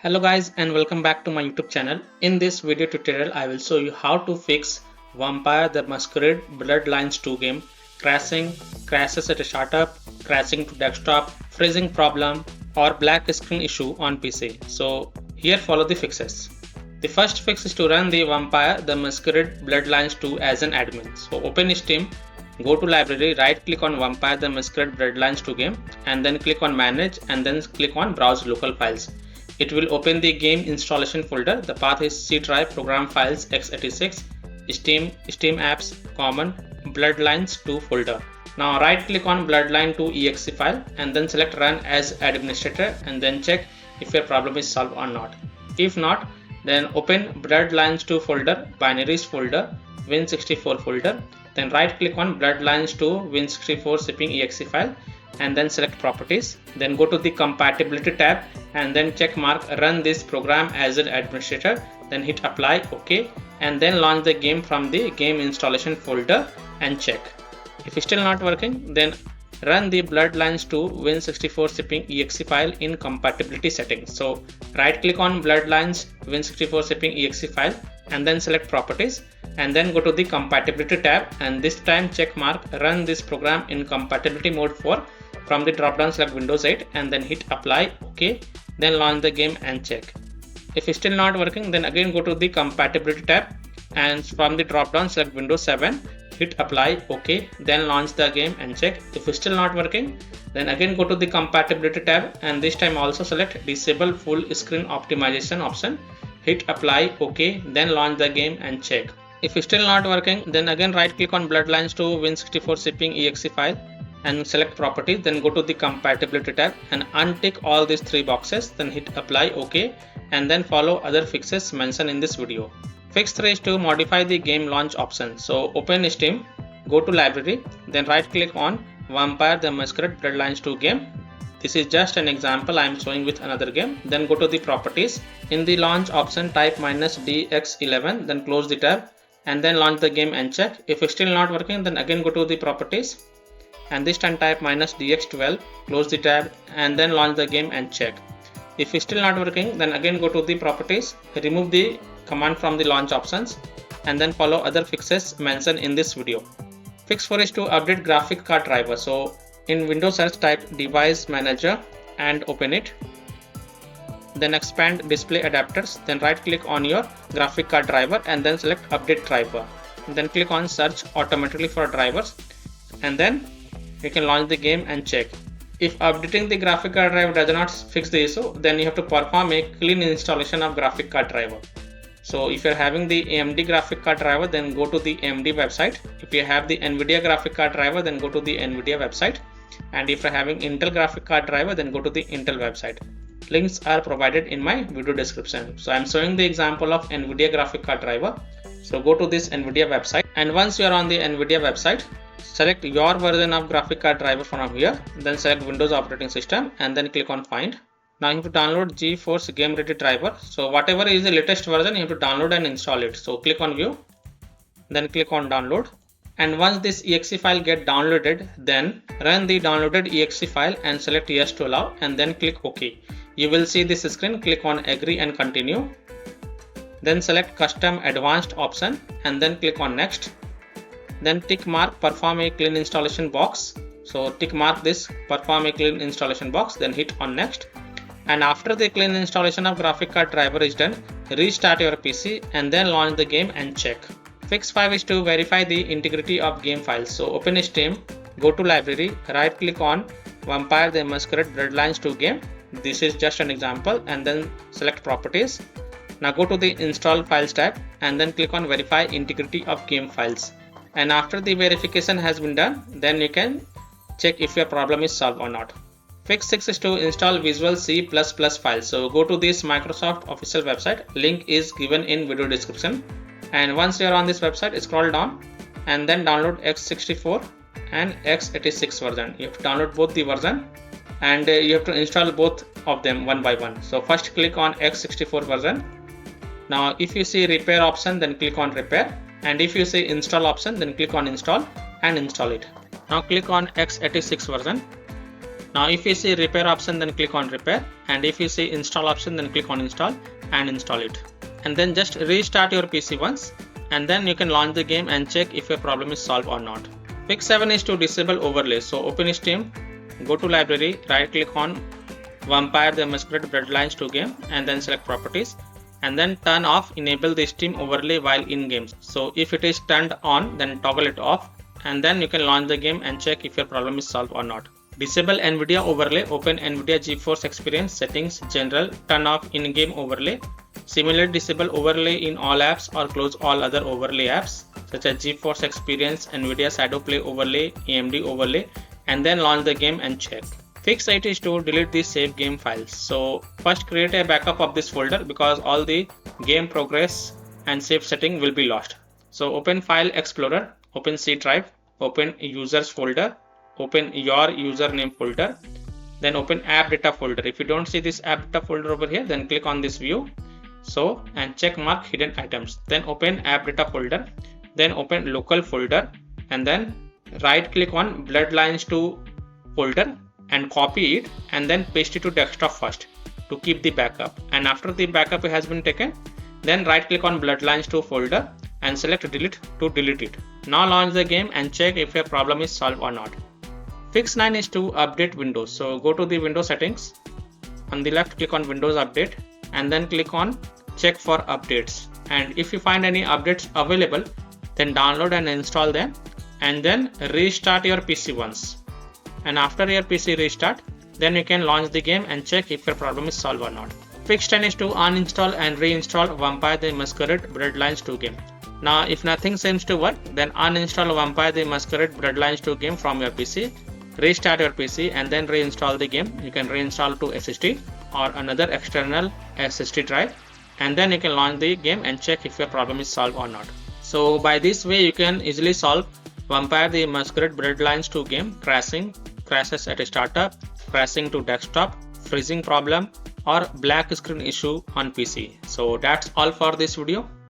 Hello guys and welcome back to my YouTube channel. In this video tutorial I will show you how to fix Vampire the Masquerade Bloodlines 2 game crashing, crashes at a startup, crashing to desktop, freezing problem or black screen issue on PC. So here follow the fixes. The first fix is to run the Vampire the Masquerade Bloodlines 2 as an admin. So open Steam, go to library, right click on Vampire the Masquerade Bloodlines 2 game and then click on manage and then click on browse local files. It will open the game installation folder. The path is C drive, program files, x86, Steam apps, common, Bloodlines 2 folder. Now right click on Bloodline 2 exe file and then select run as administrator and then check if your problem is solved or not. If not, then open Bloodlines 2 folder, binaries folder, Win64 folder. Then right click on Bloodlines 2 Win64 shipping exe file and then select properties. Then go to the compatibility tab and then check mark run this program as an administrator, then hit apply, OK, and then launch the game from the game installation folder and check. If it's still not working, then run the Bloodlines 2 Win64 shipping exe file in compatibility settings. So right click on Bloodlines Win64 shipping exe file and then select properties and then go to the compatibility tab and this time check mark run this program in compatibility mode 4. From the drop down select Windows 8 and then hit apply, OK, then launch the game and check. If it's still not working, then again go to the compatibility tab and from the drop down select Windows 7, hit apply, OK, then launch the game and check. If it's still not working, then again go to the compatibility tab and this time also select disable full screen optimization option, hit apply, OK, then launch the game and check. If it's still not working, then again right click on Bloodlines 2 Win64 shipping exe file and select properties, then go to the compatibility tab and untick all these three boxes, then hit apply, OK, and then follow other fixes mentioned in this video. Fix 3 is to modify the game launch option. So open Steam, go to library, then right click on Vampire the Masquerade Bloodlines 2 game. This is just an example I am showing with another game. Then go to the properties. In the launch option type -dx11, then close the tab and then launch the game and check. If it's still not working, then again go to the properties and this time type -dx12, close the tab and then launch the game and check. If it's still not working, then again go to the properties, remove the command from the launch options and then follow other fixes mentioned in this video. Fix 4 is to update graphic card driver. So in Windows search type device manager and open it, then expand display adapters, then right click on your graphic card driver and then select update driver, then click on search automatically for drivers and then you can launch the game and check. If updating the graphic card driver does not fix the issue, then you have to perform a clean installation of graphic card driver. So if you're having the AMD graphic card driver, then go to the AMD website. If you have the NVIDIA graphic card driver, then go to the NVIDIA website. And if you're having Intel graphic card driver, then go to the Intel website. Links are provided in my video description. So I'm showing the example of NVIDIA graphic card driver. So go to this NVIDIA website and once you are on the NVIDIA website, select your version of graphic card driver from here, then select Windows operating system and then click on find. Now you have to download GeForce Game Ready driver. So whatever is the latest version, you have to download and install it. So click on view, then click on download. And once this exe file get downloaded, then run the downloaded exe file and select yes to allow and then click OK. You will see this screen, click on agree and continue. Then select custom advanced option and then click on next. Then tick mark perform a clean installation box. So tick mark this perform a clean installation box, then hit on next. And after the clean installation of graphic card driver is done, restart your PC and then launch the game and check. Fix 5 is to verify the integrity of game files. So open Steam, go to library, right click on Vampire the Masquerade Bloodlines 2 game. This is just an example and then select properties. Now go to the install files tab and then click on verify integrity of game files. And after the verification has been done, then you can check if your problem is solved or not. Fix 6 is to install Visual C++ files. So go to this Microsoft official website, link is given in video description. And once you are on this website, scroll down and then download x64 and x86 version. You have to download both the version and you have to install both of them one by one. So first click on x64 version. Now if you see repair option, then click on repair. And if you see install option, then click on install and install it. Now click on x86 version Now if you see repair option, then click on repair, and if you see install option, then click on install and install it. And then just restart your PC once, and then you can launch the game and check if your problem is solved or not. Fix 7 is to disable overlay. So open Steam, go to library, right click on Vampire the Masquerade Bloodlines 2 game, and then select properties, and then turn off enable the Steam overlay while in games. So if it is turned on, then toggle it off, and then you can launch the game and check if your problem is solved or not. Disable NVIDIA overlay, open NVIDIA GeForce Experience settings, general, turn off in-game overlay. Similarly, disable overlay in all apps or close all other overlay apps such as GeForce Experience, NVIDIA Shadow Play overlay, AMD overlay, and then launch the game and check. Fix 8 is to delete the save game files. So first create a backup of this folder because all the game progress and save setting will be lost. So open File Explorer, open C drive, open Users folder, open your username folder, then open app data folder. If you don't see this app data folder over here, then click on this view, so, and check mark hidden items, then open app data folder, then open local folder, and then right click on Bloodlines 2 folder and copy it, and then paste it to desktop first to keep the backup. And after the backup has been taken, then right click on Bloodlines 2 folder and select delete to delete it. Now launch the game and check if your problem is solved or not. Fix 9 is to update Windows. So go to the Windows settings. On the left, click on Windows Update, and then click on check for updates. And if you find any updates available, then download and install them, and then restart your PC once. And after your PC restart, then you can launch the game and check if your problem is solved or not. Fix 10 is to uninstall and reinstall Vampire the Masquerade Bloodlines 2 game. Now if nothing seems to work, then uninstall Vampire the Masquerade Bloodlines 2 game from your PC. Restart your PC and then reinstall the game. You can reinstall to SSD or another external SSD drive, and then you can launch the game and check if your problem is solved or not. So by this way you can easily solve Vampire the Masquerade Bloodlines 2 game crashes at a startup, crashing to desktop, freezing problem, or black screen issue on PC. So that's all for this video.